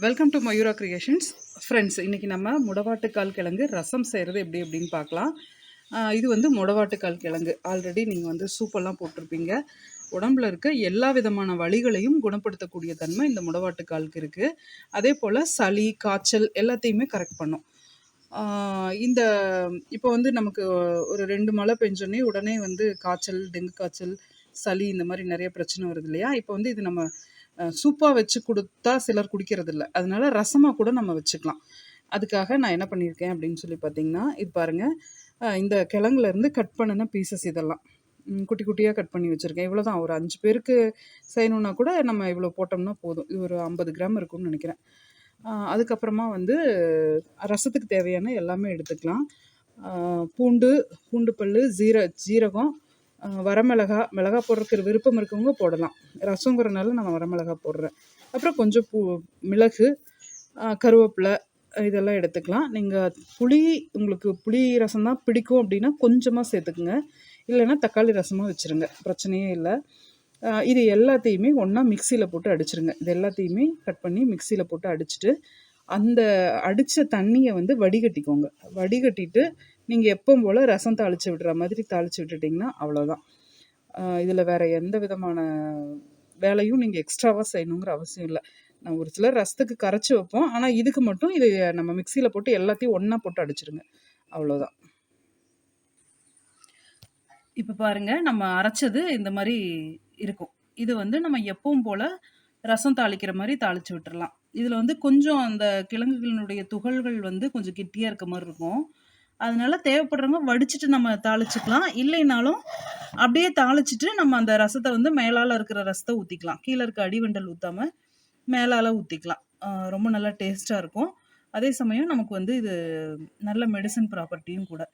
Welcome to Mayura creations. Friends, இன்றைக்கி நம்ம முடவாட்டுக்கால் கிழங்கு ரசம் செய்கிறது எப்படி அப்படின்னு பார்க்கலாம். இது வந்து முடவாட்டுக்கால் கிழங்கு ஆல்ரெடி நீங்கள் வந்து சூப்பெல்லாம் போட்டிருப்பீங்க. உடம்புல இருக்க எல்லா விதமான வலிகளையும் குணப்படுத்தக்கூடிய தன்மை இந்த முடவாட்டுக்காலுக்கு இருக்குது. அதே போல் சளி காய்ச்சல் எல்லாத்தையுமே கரெக்ட் பண்ணும். இந்த இப்போ வந்து நமக்கு ஒரு 2 மழை பெஞ்சோடனே உடனே வந்து காய்ச்சல், டெங்கு காய்ச்சல், சளி இந்த மாதிரி நிறைய பிரச்சனை வருது இல்லையா? இப்போ வந்து இது நம்ம சூப்பாக வச்சு கொடுத்தா சிலர் குடிக்கிறதில்ல. அதனால ரசமாக கூட நம்ம வச்சுக்கலாம். அதுக்காக நான் என்ன பண்ணியிருக்கேன் அப்படின்னு சொல்லி பார்த்தீங்கன்னா, இது பாருங்கள். இந்த கிழங்குலேருந்து கட் பண்ணின பீசஸ் இதெல்லாம் குட்டி குட்டியாக கட் பண்ணி வச்சுருக்கேன். இவ்வளோ தான். ஒரு 5 பேருக்கு செய்யணுன்னா கூட நம்ம இவ்வளோ போட்டோம்னா போதும். இது ஒரு 50 கிராம் இருக்கும்னு நினைக்கிறேன். அதுக்கப்புறமா வந்து ரசத்துக்கு தேவையான எல்லாமே எடுத்துக்கலாம். பூண்டு, பூண்டு பல், ஜீரகம், வரமிளகா, மிளகா போடுறதுக்கு விருப்பம் இருக்கவங்க போடலாம். ரசங்கிறனால நான் வரமிளகா போடுறேன். அப்புறம் கொஞ்சம் மிளகு, கருவேப்பிலை இதெல்லாம் எடுத்துக்கலாம். நீங்கள் உங்களுக்கு புளி ரசம் தான் பிடிக்கும் அப்படின்னா கொஞ்சமாக சேர்த்துக்குங்க. இல்லைன்னா தக்காளி ரசமாக வச்சுருங்க, பிரச்சனையே இல்லை. இது எல்லாத்தையுமே ஒன்றா மிக்சியில் போட்டு அடிச்சிருங்க. இது எல்லாத்தையுமே கட் பண்ணி மிக்சியில் போட்டு அடிச்சுட்டு அந்த அடித்த தண்ணியை வந்து வடிகட்டிக்கோங்க. வடிகட்டிட்டு நீங்கள் எப்பவும் போல் ரசம் தாளித்து விடுற மாதிரி தாளித்து விட்டுட்டிங்கன்னா அவ்வளோதான். இதில் வேறு எந்த விதமான வேலையும் நீங்கள் எக்ஸ்ட்ராவாக செய்யணுங்கிற அவசியம் இல்லை. நான் ஒரு சிலர் ரசத்துக்கு கரைச்சி வைப்போம். ஆனால் இதுக்கு மட்டும் இது நம்ம மிக்சியில் போட்டு எல்லாத்தையும் ஒன்றா போட்டு அடிச்சிருங்க, அவ்வளோதான். இப்போ பாருங்கள், நம்ம அரைச்சது இந்த மாதிரி இருக்கும். இது வந்து நம்ம எப்பவும் போல் ரசம் தாளிக்கிற மாதிரி தாளித்து விட்டுறலாம். இதில் வந்து கொஞ்சம் அந்த கிழங்குகளினுடைய துகள்கள் வந்து கொஞ்சம் கெட்டியாக இருக்க மாதிரி இருக்கும். அதனால தேவைப்படுறவங்க வடிச்சிட்டு நம்ம தாளிச்சுக்கலாம். இல்லைனாலும் அப்படியே தாளிச்சிட்டு நம்ம அந்த ரசத்தை வந்து மேலால் இருக்கிற ரசத்தை ஊற்றிக்கலாம். கீழே இருக்க அடிவண்டல் ஊற்றாமல் மேலால் ஊற்றிக்கலாம். ரொம்ப நல்லா டேஸ்ட்டாக இருக்கும். அதே சமயம் நமக்கு வந்து இது நல்ல மெடிசன் ப்ராப்பர்ட்டியும் கூட.